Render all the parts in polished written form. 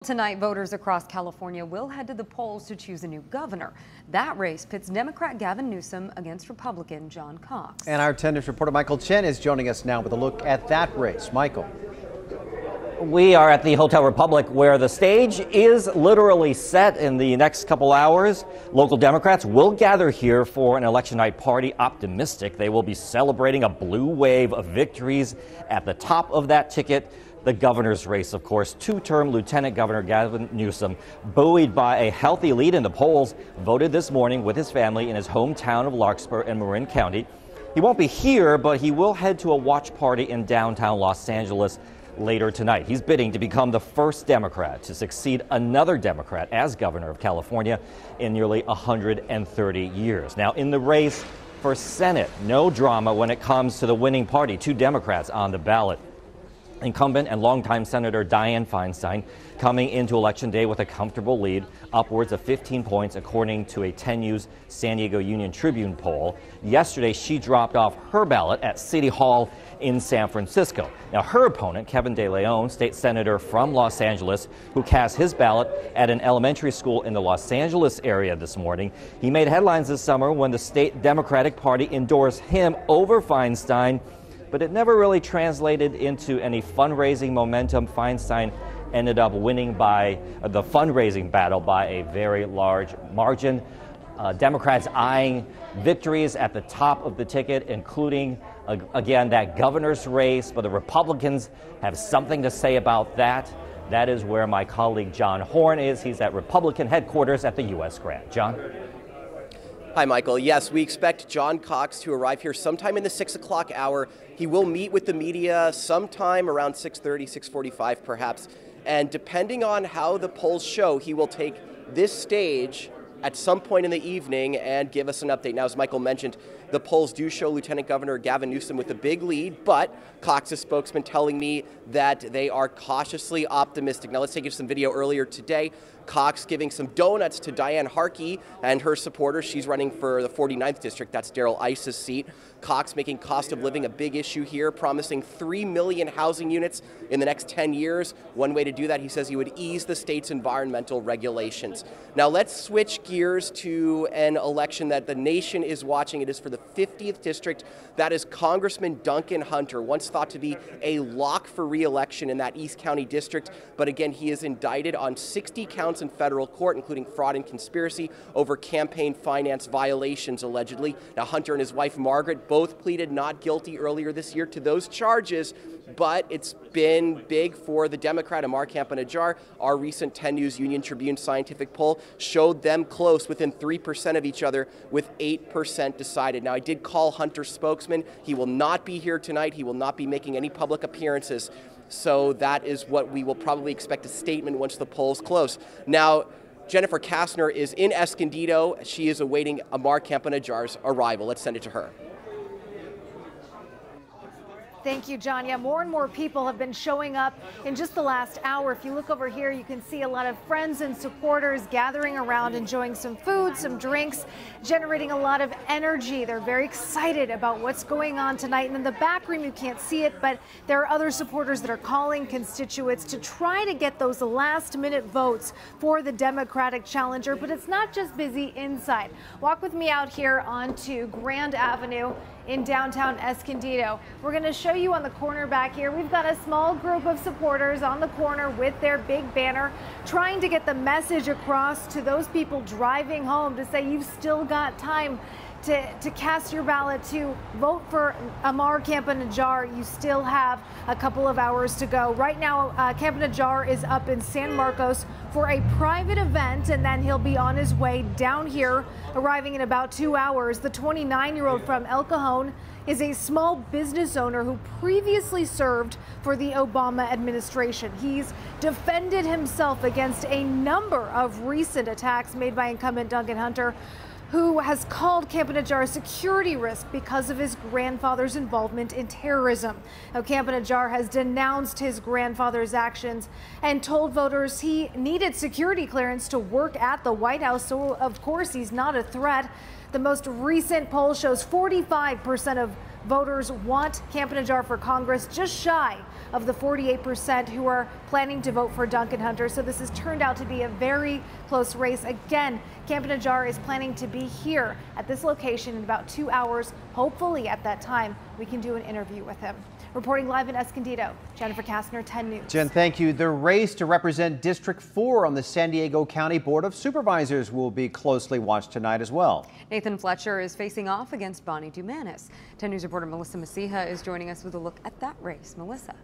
Tonight, voters across California will head to the polls to choose a new governor. That race pits Democrat Gavin Newsom against Republican John Cox. And our 10 News reporter Michael Chen is joining us now with a look at that race. Michael. We are at the Hotel Republic, where the stage is literally set. In the next couple hours, local Democrats will gather here for an election night party. Optimistic they will be celebrating a blue wave of victories. At the top of that ticket, the governor's race, of course. Two-term Lieutenant Governor Gavin Newsom, buoyed by a healthy lead in the polls, voted this morning with his family in his hometown of Larkspur in Marin County. He won't be here, but he will head to a watch party in downtown Los Angeles later tonight. He's bidding to become the first Democrat to succeed another Democrat as governor of California in nearly 130 years. Now, in the race for Senate, no drama when it comes to the winning party. Two Democrats on the ballot. Incumbent and longtime Senator Dianne Feinstein coming into Election Day with a comfortable lead, upwards of 15 points, according to a 10 News San Diego Union Tribune poll. Yesterday, she dropped off her ballot at City Hall in San Francisco. Now, her opponent, Kevin De Leon, state senator from Los Angeles, who cast his ballot at an elementary school in the Los Angeles area this morning. He made headlines this summer when the state Democratic Party endorsed him over Feinstein, but it never really translated into any fundraising momentum. Feinstein ended up winning by the fundraising battle by a very large margin. Democrats eyeing victories at the top of the ticket, including, again, that governor's race, but the Republicans have something to say about that. That is where my colleague John Horn is. He's at Republican headquarters at the U.S. Grant. John? Hi, Michael. Yes, we expect John Cox to arrive here sometime in the 6 o'clock hour. He will meet with the media sometime around 6:30, 6:45 perhaps. And depending on how the polls show, he will take this stage at some point in the evening and give us an update. Now, as Michael mentioned, the polls do show Lieutenant Governor Gavin Newsom with a big lead, but Cox's spokesman telling me that they are cautiously optimistic. Now, let's take you to some video earlier today. Cox giving some donuts to Diane Harkey and her supporters. She's running for the 49th district. That's Daryl Ice's seat. Cox making cost of living a big issue here, promising 3 million housing units in the next 10 years. One way to do that, he says he would ease the state's environmental regulations. Now let's switch gears to an election that the nation is watching. It is for the 50th district. That is Congressman Duncan Hunter, once thought to be a lock for re-election in that East County district. But again, he is indicted on 60 counts in federal court, including fraud and conspiracy over campaign finance violations, allegedly. Now, Hunter and his wife, Margaret, both pleaded not guilty earlier this year to those charges, but it's been big for the Democrat, Ajar and Ajar. Our recent 10 News Union Tribune scientific poll showed them close, within 3% of each other, with 8% decided. Now, I did call Hunter's spokesman. He will not be here tonight. He will not be making any public appearances. So that is what we will probably expect, a statement once the polls close. Now, Jennifer Kastner is in Escondido. She is awaiting Ajar and Ajar's arrival. Let's send it to her. Thank you, John. Yeah, more and more people have been showing up in just the last hour. If you look over here, you can see a lot of friends and supporters gathering around, enjoying some food, some drinks, generating a lot of energy. They're very excited about what's going on tonight. And in the back room, you can't see it, but there are other supporters that are calling constituents to try to get those last-minute votes for the Democratic challenger. But it's not just busy inside. Walk with me out here onto Grand Avenue in downtown Escondido. We're going to show you on the corner back here. We've got a small group of supporters on the corner with their big banner, trying to get the message across to those people driving home to say you've still got time to cast your ballot, to vote for Ajar and Ajar. You still have a couple of hours to go. Right now, and Ajar is up in San Marcos for a private event, and then he'll be on his way down here, arriving in about 2 hours. The 29-year-old from El Cajon is a small business owner who previously served for the Obama administration. He's defended himself against a number of recent attacks made by incumbent Duncan Hunter, who has called and Ajar a security risk because of his grandfather's involvement in terrorism. Now, and Ajar has denounced his grandfather's actions and told voters he needed security clearance to work at the White House, so of course he's not a threat. The most recent poll shows 45% of Voters want Camp Ajar for Congress, just shy of the 48% who are planning to vote for Duncan Hunter. So this has turned out to be a very close race. Again, Camp Ajar is planning to be here at this location in about 2 hours. Hopefully at that time, we can do an interview with him. Reporting live in Escondido, Jennifer Kastner, 10 News. Jen, thank you. The race to represent District 4 on the San Diego County Board of Supervisors will be closely watched tonight as well. Nathan Fletcher is facing off against Bonnie Dumanis. 10 News reporter Melissa Masiha is joining us with a look at that race. Melissa.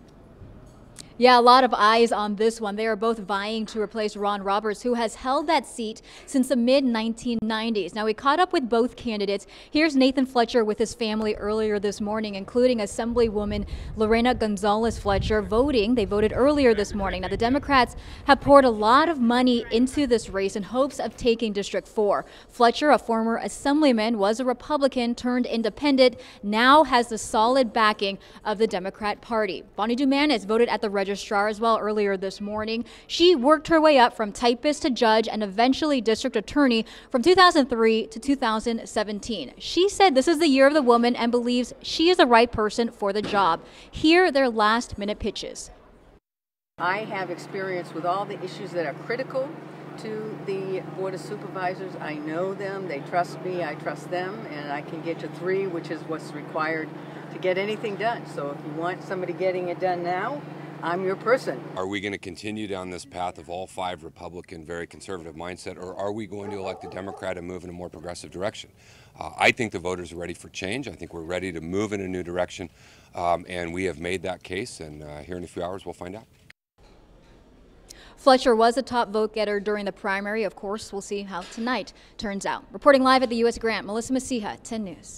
Yeah, a lot of eyes on this one. They are both vying to replace Ron Roberts, who has held that seat since the mid-1990s. Now, we caught up with both candidates. Here's Nathan Fletcher with his family earlier this morning, including Assemblywoman Lorena Gonzalez Fletcher voting. They voted earlier this morning. Now, the Democrats have poured a lot of money into this race in hopes of taking District 4. Fletcher, a former assemblyman, was a Republican turned independent, now has the solid backing of the Democrat Party. Bonnie Dumanis voted at the registrar as well earlier this morning. She worked her way up from typist to judge and eventually district attorney from 2003 to 2017. She said this is the year of the woman and believes she is the right person for the job. Here are their last-minute pitches. I have experience with all the issues that are critical to the Board of Supervisors. I know them, they trust me, I trust them, and I can get to 3, which is what's required to get anything done. So if you want somebody getting it done now, I'm your person. Are we going to continue down this path of all 5 Republican, very conservative mindset, or are we going to elect a Democrat and move in a more progressive direction? I think the voters are ready for change. I think we're ready to move in a new direction, and we have made that case, and here in a few hours we'll find out. Fletcher was a top vote getter during the primary. Of course, we'll see how tonight turns out. Reporting live at the U.S. Grant, Melissa Masiha, 10 News.